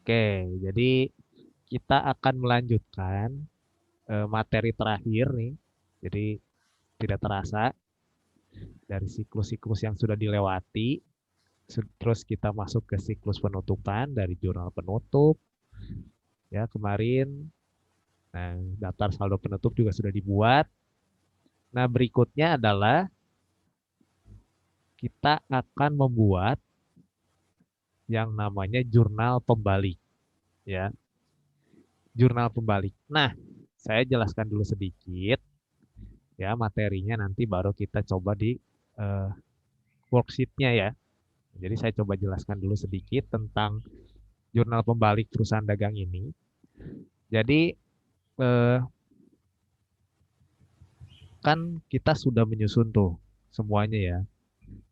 Oke, jadi kita akan melanjutkan materi terakhir nih. Jadi tidak terasa dari siklus-siklus yang sudah dilewati, terus kita masuk ke siklus penutupan dari jurnal penutup ya kemarin. Nah, daftar saldo penutup juga sudah dibuat. Nah, berikutnya adalah kita akan membuat yang namanya jurnal pembalik ya, jurnal pembalik. Nah, saya jelaskan dulu sedikit ya materinya, nanti baru kita coba di eh, worksheet-nya ya. Jadi saya coba jelaskan dulu sedikit tentang jurnal pembalik perusahaan dagang ini. Jadi eh, kan kita sudah menyusun tuh semuanya ya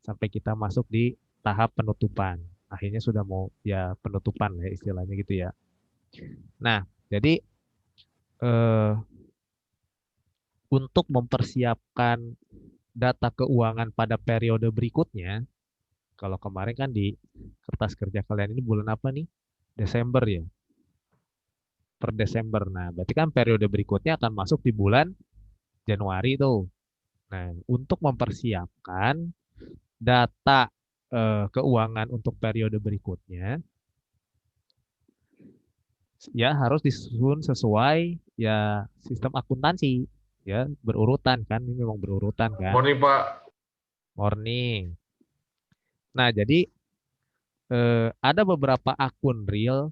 sampai kita masuk di tahap penutupan. Akhirnya sudah mau ya penutupan ya istilahnya gitu ya. Nah, jadi eh, untuk mempersiapkan data keuangan pada periode berikutnya, kalau kemarin kan di kertas kerja kalian ini bulan apa nih? Desember ya, per Desember. Nah, berarti kan periode berikutnya akan masuk di bulan Januari tuh. Nah, untuk mempersiapkan data keuangan untuk periode berikutnya, ya harus disusun sesuai ya sistem akuntansi, ya berurutan kan, ini memang berurutan kan. Morning Pak. Morning. Nah, jadi ada beberapa akun real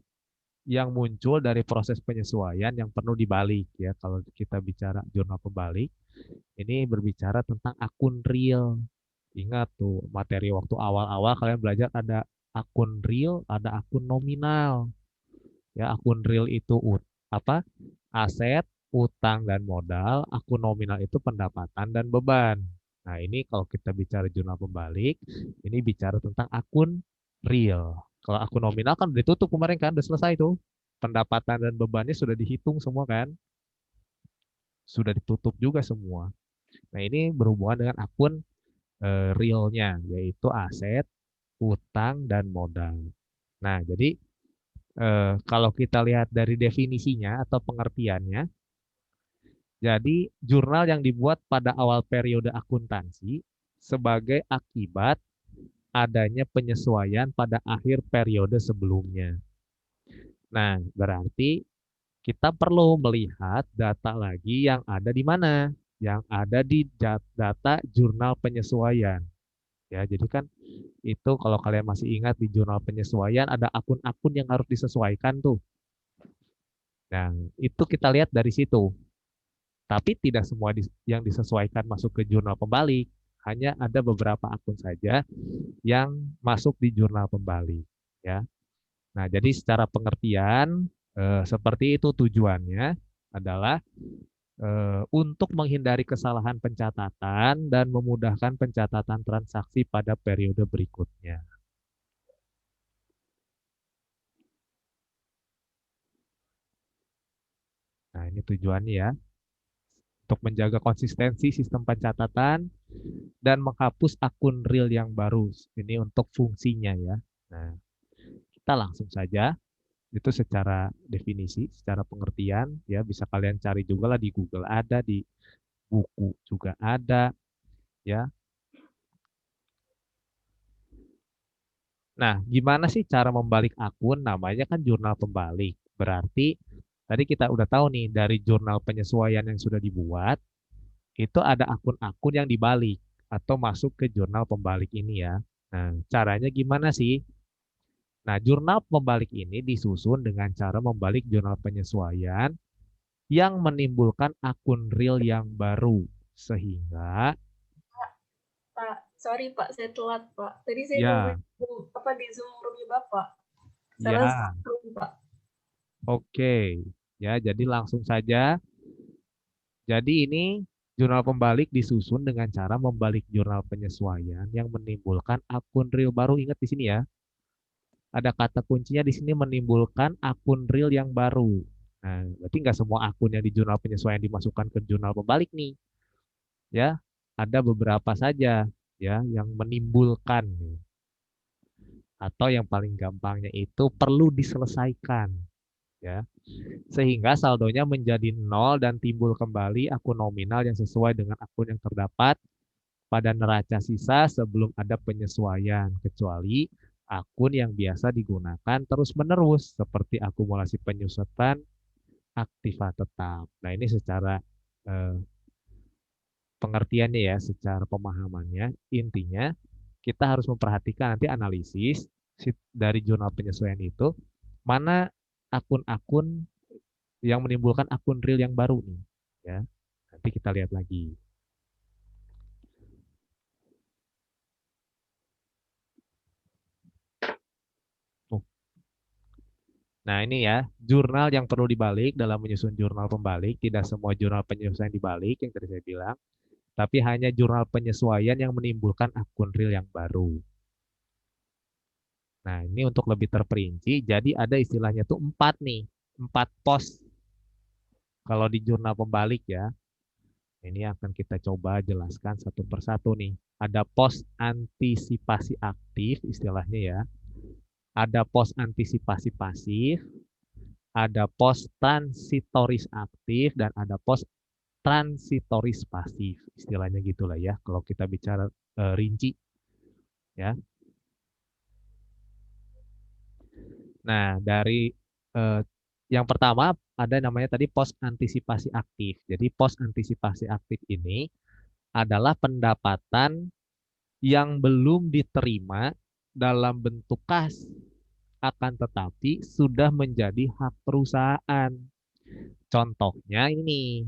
yang muncul dari proses penyesuaian yang perlu dibalik ya. Kalau kita bicara jurnal pembalik, ini berbicara tentang akun real. Ingat tuh materi waktu awal-awal kalian belajar ada akun real, ada akun nominal. Ya, akun real itu apa? Aset, utang dan modal, akun nominal itu pendapatan dan beban. Nah, ini kalau kita bicara jurnal pembalik, ini bicara tentang akun real. Kalau akun nominal kan udah ditutup kemarin kan, udah selesai tuh. Pendapatan dan bebannya sudah dihitung semua kan, sudah ditutup juga semua. Nah, ini berhubungan dengan akun realnya, yaitu aset, utang, dan modal. Nah, jadi kalau kita lihat dari definisinya atau pengertiannya, jadi jurnal yang dibuat pada awal periode akuntansi sebagai akibat adanya penyesuaian pada akhir periode sebelumnya. Nah, berarti kita perlu melihat data lagi yang ada di mana? Yang ada di data jurnal penyesuaian. Ya, jadi kan itu kalau kalian masih ingat di jurnal penyesuaian ada akun-akun yang harus disesuaikan tuh. Nah, itu kita lihat dari situ. Tapi tidak semua yang disesuaikan masuk ke jurnal pembalik. Hanya ada beberapa akun saja yang masuk di jurnal pembalik. Ya. Nah, jadi secara pengertian seperti itu tujuannya adalah untuk menghindari kesalahan pencatatan dan memudahkan pencatatan transaksi pada periode berikutnya. Nah, ini tujuannya ya, untuk menjaga konsistensi sistem pencatatan dan menghapus akun real yang baru. Ini untuk fungsinya ya. Nah, kita langsung saja itu secara definisi, secara pengertian ya bisa kalian cari juga lah di Google ada, di buku juga ada ya. Nah, gimana sih cara membalik akun? Namanya kan jurnal pembalik. Berarti tadi kita udah tahu nih dari jurnal penyesuaian yang sudah dibuat, itu ada akun-akun yang dibalik atau masuk ke jurnal pembalik ini ya. Nah, caranya gimana sih? Nah, jurnal pembalik ini disusun dengan cara membalik jurnal penyesuaian yang menimbulkan akun real yang baru. Sehingga, Pak, sorry Pak, saya telat Pak. Tadi saya ya, nungguin apa di Zoom room Bapak. Salah ya, room Pak. oke. Ya, jadi langsung saja. Jadi ini jurnal pembalik disusun dengan cara membalik jurnal penyesuaian yang menimbulkan akun real baru. Ingat di sini ya, ada kata kuncinya di sini menimbulkan akun real yang baru. Nah, berarti nggak semua akun yang di jurnal penyesuaian dimasukkan ke jurnal pembalik nih. Ya, ada beberapa saja ya yang menimbulkan. atau yang paling gampangnya itu perlu diselesaikan, ya. Sehingga saldonya menjadi nol dan timbul kembali akun nominal yang sesuai dengan akun yang terdapat pada neraca sisa sebelum ada penyesuaian, kecuali akun yang biasa digunakan terus-menerus seperti akumulasi penyusutan aktiva tetap. Nah, ini secara eh, pengertiannya ya, secara pemahamannya, intinya kita harus memperhatikan nanti analisis dari jurnal penyesuaian itu, mana akun-akun yang menimbulkan akun real yang baru nih, ya. Nanti kita lihat lagi. Oh, nah, ini ya, jurnal yang perlu dibalik dalam menyusun jurnal pembalik. Tidak semua jurnal penyesuaian dibalik yang tadi saya bilang, tapi hanya jurnal penyesuaian yang menimbulkan akun real yang baru. Nah, ini untuk lebih terperinci, jadi ada istilahnya tuh 4 nih, 4 pos kalau di jurnal pembalik ya. Ini akan kita coba jelaskan satu persatu nih. Ada pos antisipasi aktif istilahnya ya. Ada pos antisipasi pasif, ada pos transitoris aktif, dan ada pos transitoris pasif. Istilahnya gitulah ya kalau kita bicara rinci ya. Nah, dari eh, yang pertama ada namanya tadi pos antisipasi aktif. Jadi pos antisipasi aktif ini adalah pendapatan yang belum diterima dalam bentuk kas, akan tetapi sudah menjadi hak perusahaan. Contohnya ini,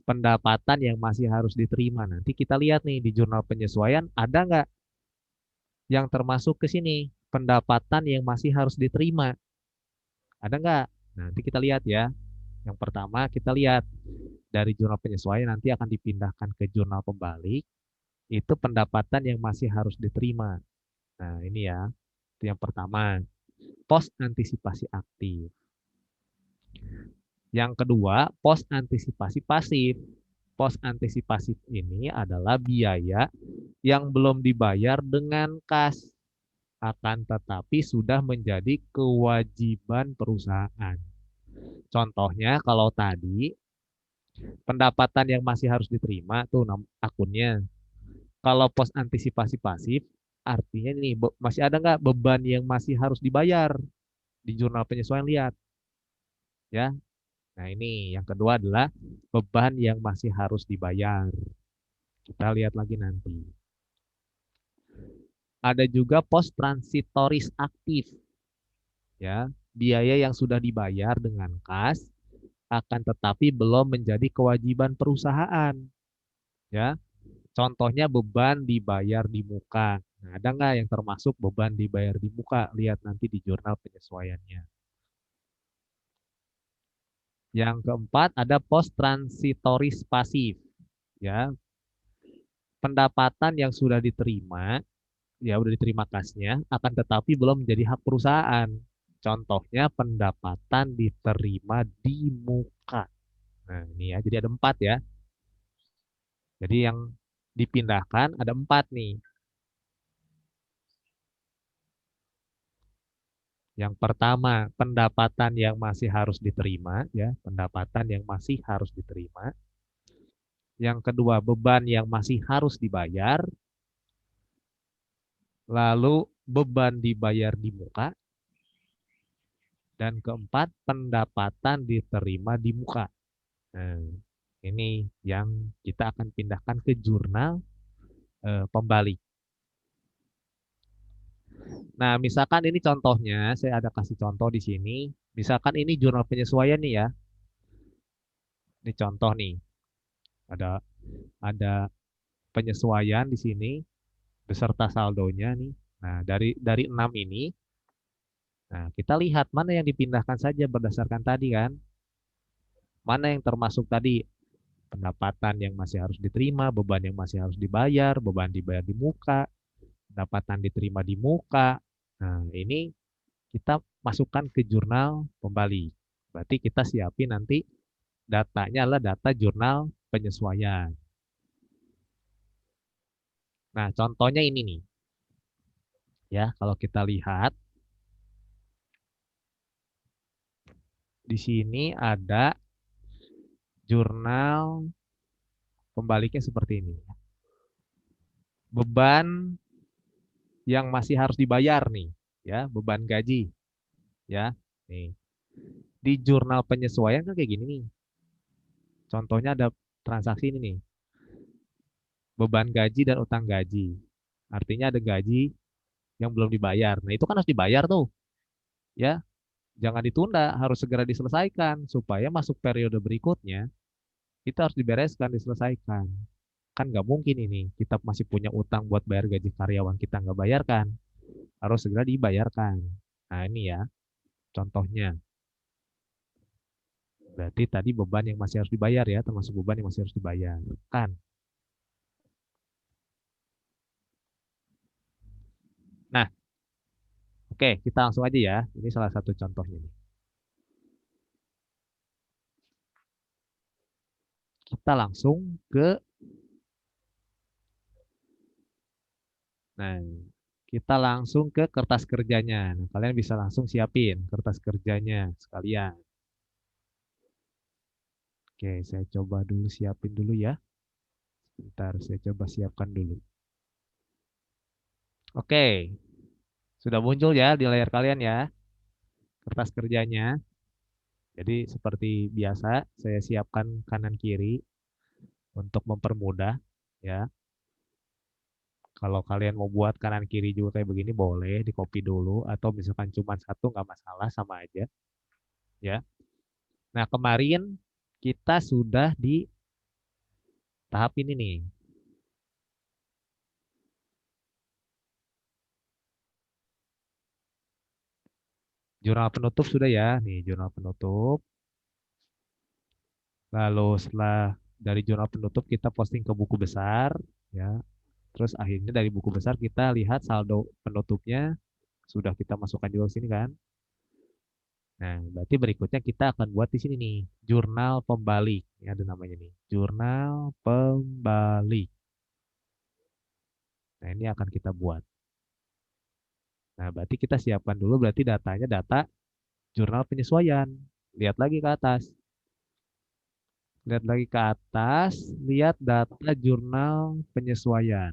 pendapatan yang masih harus diterima. Nanti kita lihat nih di jurnal penyesuaian, ada nggak yang termasuk ke sini? Pendapatan yang masih harus diterima. Ada nggak? Nanti kita lihat ya. Yang pertama kita lihat dari jurnal penyesuaian nanti akan dipindahkan ke jurnal pembalik. Itu pendapatan yang masih harus diterima. Nah, ini ya. Itu yang pertama. Pos antisipasi aktif. Yang kedua, pos antisipasi pasif. Pos antisipasi ini adalah biaya yang belum dibayar dengan kas, akan tetapi sudah menjadi kewajiban perusahaan. Contohnya kalau tadi pendapatan yang masih harus diterima tuh akunnya. Kalau pos antisipasi pasif artinya nih masih ada nggak beban yang masih harus dibayar di jurnal penyesuaian, lihat ya. Nah, ini yang kedua adalah beban yang masih harus dibayar. Kita lihat lagi nanti. Ada juga pos transitoris aktif, ya. Biaya yang sudah dibayar dengan kas akan tetapi belum menjadi kewajiban perusahaan, ya. Contohnya beban dibayar di muka. Nah, ada nggak yang termasuk beban dibayar di muka? Lihat nanti di jurnal penyesuaiannya. Yang keempat ada pos transitoris pasif, ya. Pendapatan yang sudah diterima, ya udah diterima kasnya, akan tetapi belum menjadi hak perusahaan. Contohnya pendapatan diterima di muka. Nah, ini ya, jadi ada 4 ya. Jadi yang dipindahkan ada 4 nih. Yang pertama, pendapatan yang masih harus diterima, ya, pendapatan yang masih harus diterima. Yang kedua, beban yang masih harus dibayar. Lalu beban dibayar di muka. Dan keempat, pendapatan diterima di muka. Nah, ini yang kita akan pindahkan ke jurnal pembalik. Nah, misalkan ini contohnya, saya ada kasih contoh di sini. Misalkan ini jurnal penyesuaian nih ya. Ini contoh nih. Ada penyesuaian di sini beserta saldonya nih. Nah, dari 6 ini, nah kita lihat mana yang dipindahkan saja berdasarkan tadi kan. Mana yang termasuk tadi pendapatan yang masih harus diterima, beban yang masih harus dibayar, beban dibayar di muka, pendapatan diterima di muka. Nah, ini kita masukkan ke jurnal pembalik. Berarti kita siapin nanti datanya adalah data jurnal penyesuaian. Nah, contohnya ini nih. Ya, kalau kita lihat di sini ada jurnal pembaliknya seperti ini. Beban yang masih harus dibayar nih, ya, beban gaji, ya. Nih, di jurnal penyesuaian kan kayak gini nih. Contohnya ada transaksi ini nih, beban gaji dan utang gaji. Artinya ada gaji yang belum dibayar. Nah, itu kan harus dibayar tuh, ya. Jangan ditunda, harus segera diselesaikan supaya masuk periode berikutnya kita harus dibereskan, diselesaikan. Kan nggak mungkin ini kita masih punya utang buat bayar gaji karyawan kita nggak bayarkan, harus segera dibayarkan. Nah, ini ya contohnya. Berarti tadi beban yang masih harus dibayar ya, termasuk beban yang masih harus dibayar. Kan? Nah, oke, kita langsung aja ya. Ini salah satu contohnya nih. Kita langsung ke, nah, kita langsung ke kertas kerjanya. Nah, kalian bisa langsung siapin kertas kerjanya sekalian. Oke, saya coba dulu siapin dulu ya. Bentar, saya coba siapkan dulu. Oke, sudah muncul ya di layar kalian ya, kertas kerjanya. Jadi seperti biasa, saya siapkan kanan kiri untuk mempermudah ya. Kalau kalian mau buat kanan kiri juga kayak begini boleh di copy dulu atau misalkan cuma satu nggak masalah sama aja ya. Nah, kemarin kita sudah di tahap ini nih. Jurnal penutup sudah ya. Nih, jurnal penutup. Lalu setelah dari jurnal penutup kita posting ke buku besar ya. Terus akhirnya dari buku besar kita lihat saldo penutupnya sudah kita masukkan juga ke sini kan. Nah, berarti berikutnya kita akan buat di sini nih, jurnal pembalik. Ini ada namanya nih, jurnal pembalik. Nah, ini akan kita buat. Nah, berarti kita siapkan dulu berarti datanya data jurnal penyesuaian. Lihat lagi ke atas. Lihat lagi ke atas, lihat data jurnal penyesuaian.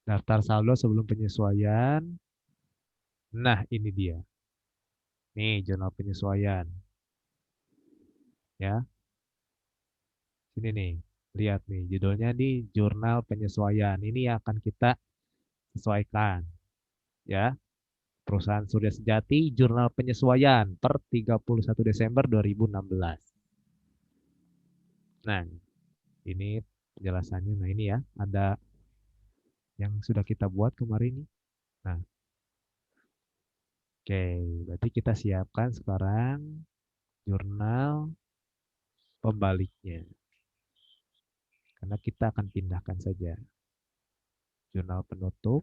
Daftar saldo sebelum penyesuaian. Nah, ini dia. Nih, jurnal penyesuaian. Ya, sini nih. Lihat nih, judulnya di jurnal penyesuaian. Ini yang akan kita sesuaikan. Ya, perusahaan Surya Sejati, jurnal penyesuaian per 31 Desember 2016. Nah, ini penjelasannya. Nah, ini ya, ada yang sudah kita buat kemarin nih. Nah, oke, berarti kita siapkan sekarang jurnal pembaliknya. Karena kita akan pindahkan saja jurnal penutup,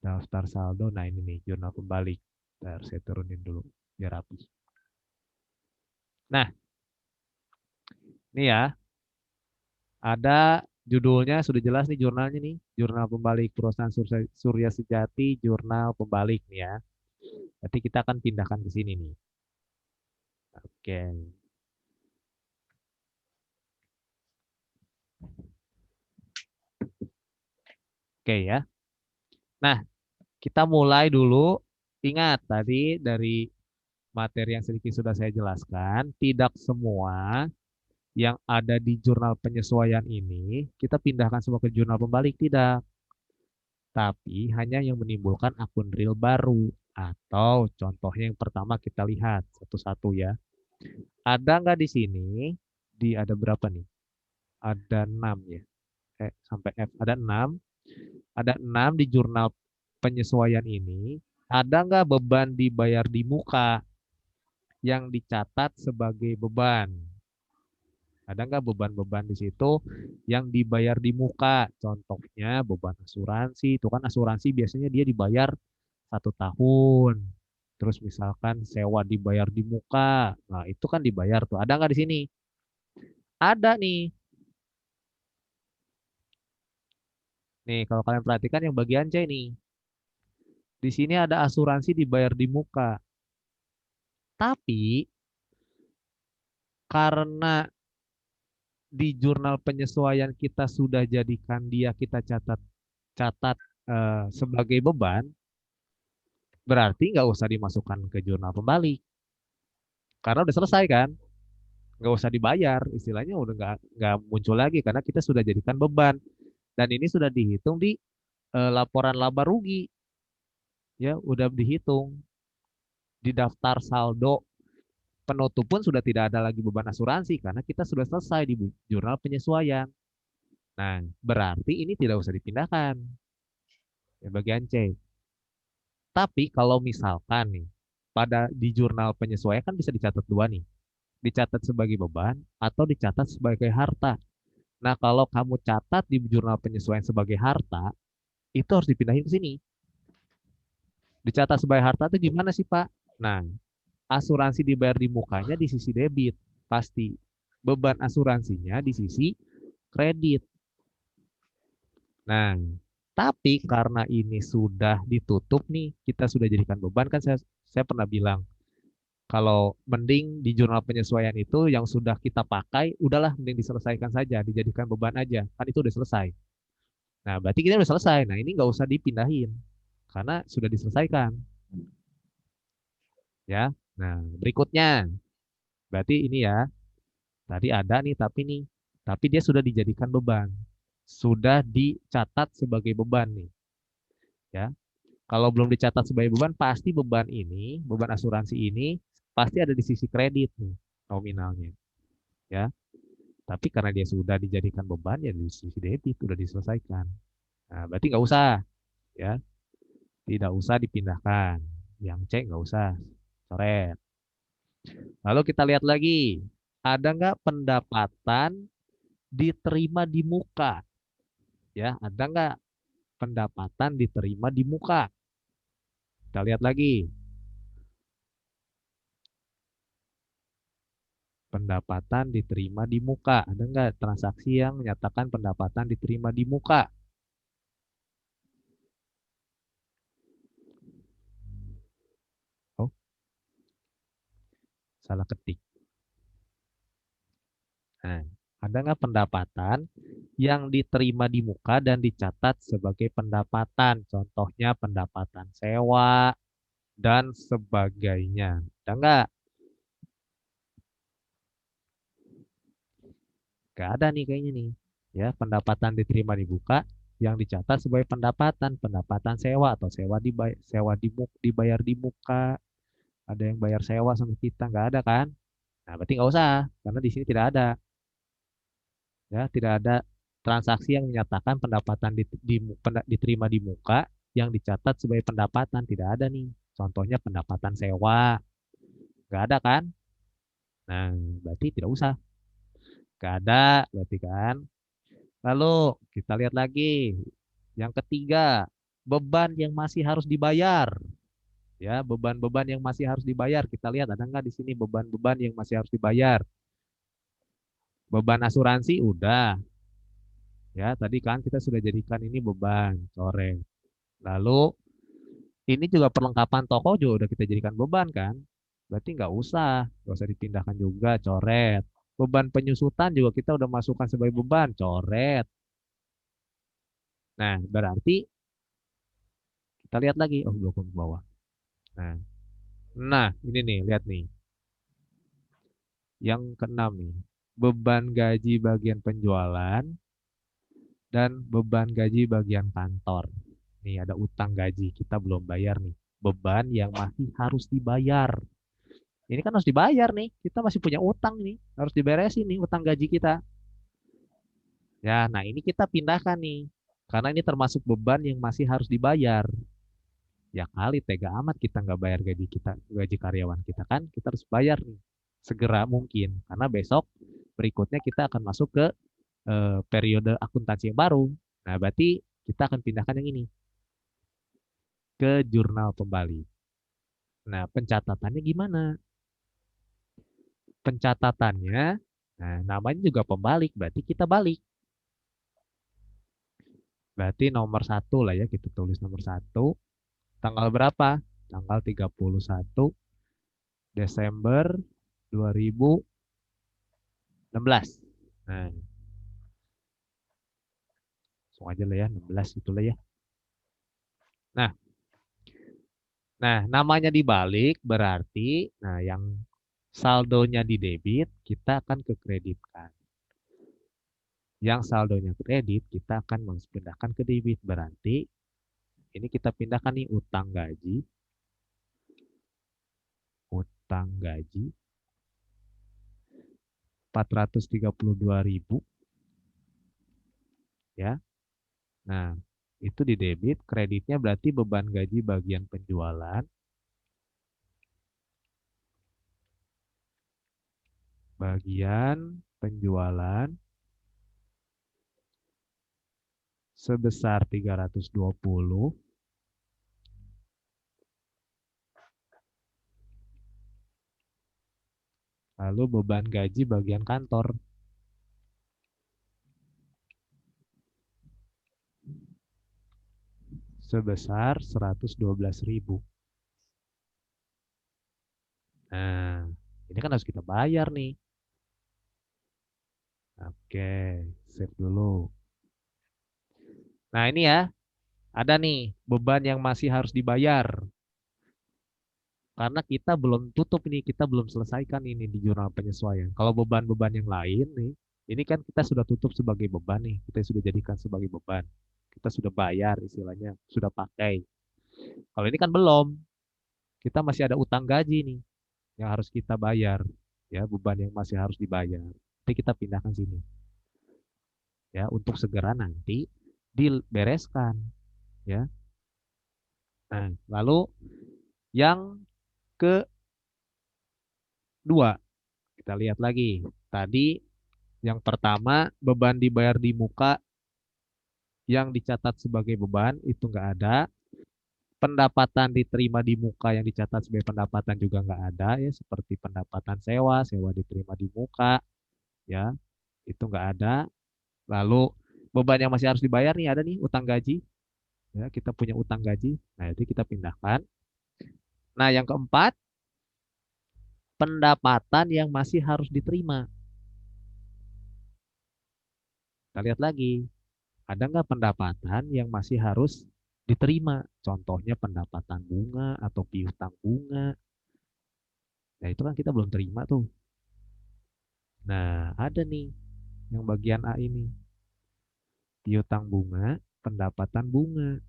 daftar saldo. Nah, ini nih jurnal pembalik. Bentar, saya turunin dulu biar rapi. Nah, ini ya, ada judulnya sudah jelas nih jurnalnya nih. Jurnal pembalik perusahaan Surya Sejati, jurnal pembalik nih ya. Berarti kita akan pindahkan ke sini nih. Oke. Oke ya. Nah, kita mulai dulu. Ingat tadi dari materi yang sedikit sudah saya jelaskan, tidak semua yang ada di jurnal penyesuaian ini kita pindahkan semua ke jurnal pembalik, tidak. Tapi hanya yang menimbulkan akun real baru. Atau contohnya yang pertama kita lihat satu-satu ya. Ada nggak di sini? Ada berapa nih? Ada 6 ya. Sampai F. Ada 6. Ada 6 di jurnal penyesuaian ini. Ada nggak beban dibayar di muka yang dicatat sebagai beban? Ada nggak beban-beban di situ yang dibayar di muka? Contohnya beban asuransi. Itu kan asuransi biasanya dia dibayar 1 tahun. Terus misalkan sewa dibayar di muka. Nah, itu kan dibayar tuh. Ada nggak di sini? Ada nih. Nih, kalau kalian perhatikan yang bagian C nih. Di sini ada asuransi dibayar di muka. Tapi karena di jurnal penyesuaian kita sudah jadikan dia kita catat sebagai beban, berarti nggak usah dimasukkan ke jurnal pembalik. Karena udah selesai kan, nggak usah dibayar. Istilahnya udah nggak muncul lagi karena kita sudah jadikan beban. Dan ini sudah dihitung di laporan laba rugi, ya udah dihitung di daftar saldo penutup pun sudah tidak ada lagi beban asuransi karena kita sudah selesai di jurnal penyesuaian. Nah, berarti ini tidak usah dipindahkan ya bagian C. Tapi kalau misalkan nih pada di jurnal penyesuaian kan bisa dicatat dua nih, dicatat sebagai beban atau dicatat sebagai harta. Nah, kalau kamu catat di jurnal penyesuaian sebagai harta, itu harus dipindahin ke sini. Dicatat sebagai harta itu gimana sih, Pak? Nah, asuransi dibayar di mukanya di sisi debit, pasti. Beban asuransinya di sisi kredit. Nah, tapi karena ini sudah ditutup nih, kita sudah jadikan beban kan saya pernah bilang, kalau mending di jurnal penyesuaian itu yang sudah kita pakai, udahlah mending diselesaikan saja, dijadikan beban aja. Kan itu udah selesai. Nah, berarti kita udah selesai. Nah, ini nggak usah dipindahin karena sudah diselesaikan, ya. Nah, berikutnya, berarti ini ya, tadi ada nih, tapi dia sudah dijadikan beban, sudah dicatat sebagai beban nih, ya. Kalau belum dicatat sebagai beban, pasti beban ini, beban asuransi ini, pasti ada di sisi kredit nih, nominalnya, ya. Tapi karena dia sudah dijadikan beban, ya di sisi debit, sudah diselesaikan. Nah, berarti nggak usah, ya. Tidak usah dipindahkan. Yang C nggak usah, coret. Lalu kita lihat lagi, ada nggak pendapatan diterima di muka? Ya, ada nggak pendapatan diterima di muka? Kita lihat lagi, pendapatan diterima di muka. Ada nggak transaksi yang menyatakan pendapatan diterima di muka? Oh, salah ketik. Nah, ada nggak pendapatan yang diterima di muka dan dicatat sebagai pendapatan? Contohnya pendapatan sewa dan sebagainya. Ada nggak? Nggak ada nih kayaknya nih. Ya, pendapatan diterima di muka yang dicatat sebagai pendapatan, pendapatan sewa atau sewa dibayar di muka. Ada yang bayar sewa sama kita, nggak ada kan? Nah, berarti nggak usah, karena di sini tidak ada, ya, tidak ada transaksi yang menyatakan pendapatan diterima di muka yang dicatat sebagai pendapatan, tidak ada nih. Contohnya pendapatan sewa, nggak ada kan? Nah, berarti tidak usah, nggak ada, berarti kan. Lalu kita lihat lagi, yang ketiga, beban yang masih harus dibayar. Ya, beban-beban yang masih harus dibayar. Kita lihat ada nggak di sini beban-beban yang masih harus dibayar. Beban asuransi udah, ya tadi kan kita sudah jadikan ini beban, coret. Lalu ini juga perlengkapan toko juga udah kita jadikan beban kan. Berarti nggak usah dipindahkan juga, coret. Beban penyusutan juga kita udah masukkan sebagai beban, coret. Nah, berarti kita lihat lagi, oh belum ke bawah. Nah, nah ini nih, lihat nih. Yang keenam nih, beban gaji bagian penjualan dan beban gaji bagian kantor. Nih ada utang gaji, kita belum bayar nih. Beban yang masih harus dibayar. Ini kan harus dibayar nih. Kita masih punya utang nih. Harus diberesin nih utang gaji kita. Ya, nah ini kita pindahkan nih. Karena ini termasuk beban yang masih harus dibayar. Ya kali tega amat kita nggak bayar gaji kita, gaji karyawan kita kan. Kita harus bayar nih. Segera mungkin. Karena besok berikutnya kita akan masuk ke periode akuntansi yang baru. Nah, berarti kita akan pindahkan yang ini ke jurnal pembalik. Nah, pencatatannya gimana? Pencatatannya, nah namanya juga pembalik, berarti kita balik. Berarti nomor satu lah ya, kita tulis nomor satu. Tanggal berapa? Tanggal 31 Desember 2016. Nah, langsung aja lah ya, 16 itulah ya. Nah, namanya dibalik berarti, nah yang saldonya di debit, kita akan ke kreditkan. Yang saldonya kredit, kita akan pindahkan ke debit. Berarti, ini kita pindahkan nih utang gaji. Utang gaji 432.000 ya. Nah, itu di debit, kreditnya berarti beban gaji bagian penjualan. Bagian penjualan sebesar 320. Lalu beban gaji bagian kantor sebesar 112.000. Nah, ini kan harus kita bayar nih. Oke, save dulu. Nah, ini ya, ada nih beban yang masih harus dibayar. Karena kita belum tutup nih, kita belum selesaikan ini di jurnal penyesuaian. Kalau beban-beban yang lain nih, ini kan kita sudah tutup sebagai beban nih, kita sudah jadikan sebagai beban. Kita sudah bayar istilahnya, sudah pakai. Kalau ini kan belum, kita masih ada utang gaji nih yang harus kita bayar, ya beban yang masih harus dibayar. Nanti kita pindahkan sini, ya untuk segera nanti dibereskan, ya. Nah, lalu yang kedua, kita lihat lagi. Tadi yang pertama, beban dibayar di muka yang dicatat sebagai beban itu nggak ada. Pendapatan diterima di muka yang dicatat sebagai pendapatan juga nggak ada ya, seperti pendapatan sewa, sewa diterima di muka ya, itu nggak ada. Lalu beban yang masih harus dibayar nih ada nih utang gaji ya, kita punya utang gaji. Nah, itu kita pindahkan. Nah, yang keempat, pendapatan yang masih harus diterima. Kita lihat lagi. Ada nggak pendapatan yang masih harus diterima? Contohnya pendapatan bunga atau piutang bunga. Nah, itu kan kita belum terima tuh. Nah, ada nih yang bagian A ini. Piutang bunga, pendapatan bunga.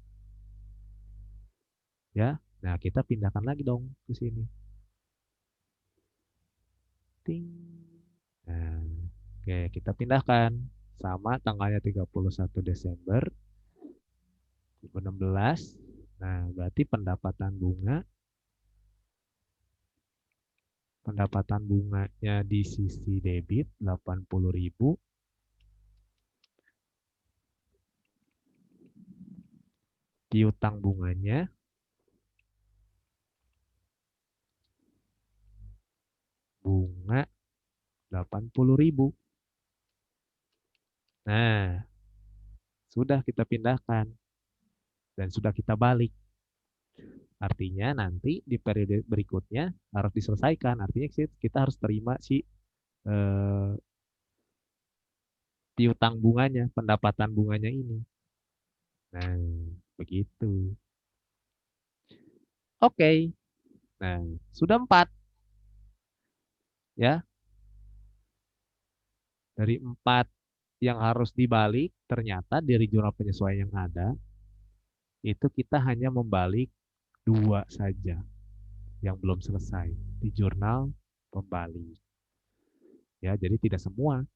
Ya, nah kita pindahkan lagi dong ke sini. Ting. Nah, oke, kita pindahkan. Sama tanggalnya 31 Desember 2016. Nah, berarti pendapatan bunganya di sisi debit 80.000, piutang bunganya bunga 80.000. Nah, sudah kita pindahkan dan sudah kita balik. Artinya nanti di periode berikutnya harus diselesaikan. Artinya kita harus terima si eh, piutang bunganya, pendapatan bunganya ini. Nah, begitu. Oke. Nah, sudah 4 ya. Dari 4 yang harus dibalik, ternyata dari jurnal penyesuaian yang ada, itu kita hanya membalik 2 saja yang belum selesai di jurnal pembalik. Ya, jadi tidak semua.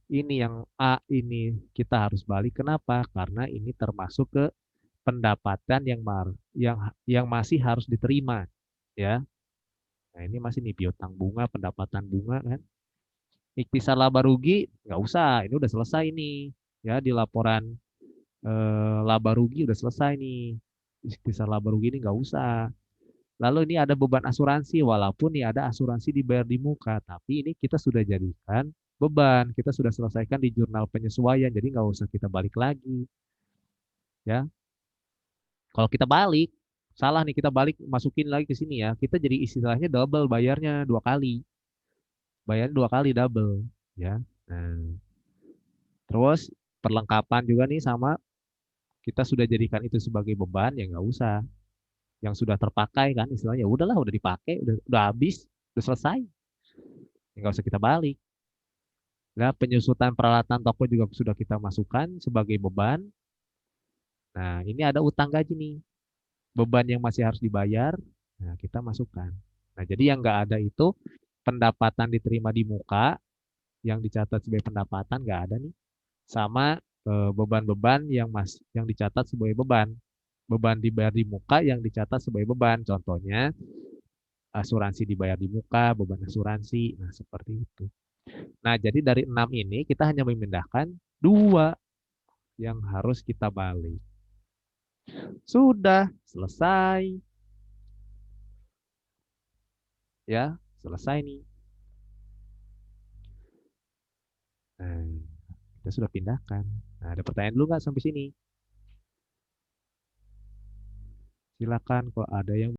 Ini yang A ini kita harus balik. Kenapa? Karena ini termasuk ke pendapatan yang masih harus diterima, ya. Nah, ini masih nih piutang bunga, pendapatan bunga kan. Ikhtisar laba rugi nggak usah, ini udah selesai nih. Ya, di laporan laba rugi udah selesai nih. Ikhtisar laba rugi ini nggak usah. Lalu ini ada beban asuransi, walaupun nih ada asuransi dibayar di muka, tapi ini kita sudah jadikan beban, kita sudah selesaikan di jurnal penyesuaian, jadi nggak usah kita balik lagi. ya. Kalau kita balik, salah nih kita balik masukin lagi ke sini ya, kita jadi istilahnya double bayarnya 2 kali. Bayarnya 2 kali double, ya. Nah, terus perlengkapan juga nih sama, kita sudah jadikan itu sebagai beban ya nggak usah. Yang sudah terpakai kan istilahnya, ya udahlah udah dipakai, udah habis, udah selesai, ya nggak usah kita balik. Nah, penyusutan peralatan toko juga sudah kita masukkan sebagai beban. Nah, ini ada utang gaji nih, beban yang masih harus dibayar. Nah, kita masukkan. Nah, jadi yang nggak ada itu pendapatan diterima di muka yang dicatat sebagai pendapatan nggak ada nih, sama beban-beban yang dicatat sebagai beban. Beban dibayar di muka yang dicatat sebagai beban. Contohnya asuransi dibayar di muka, beban asuransi. Nah, seperti itu. Nah, jadi dari 6 ini kita hanya memindahkan 2 yang harus kita balik. Sudah selesai. Ya, selesai nih. Nah, kita sudah pindahkan. Nah, ada pertanyaan dulu nggak sampai sini? Silakan kalau ada yang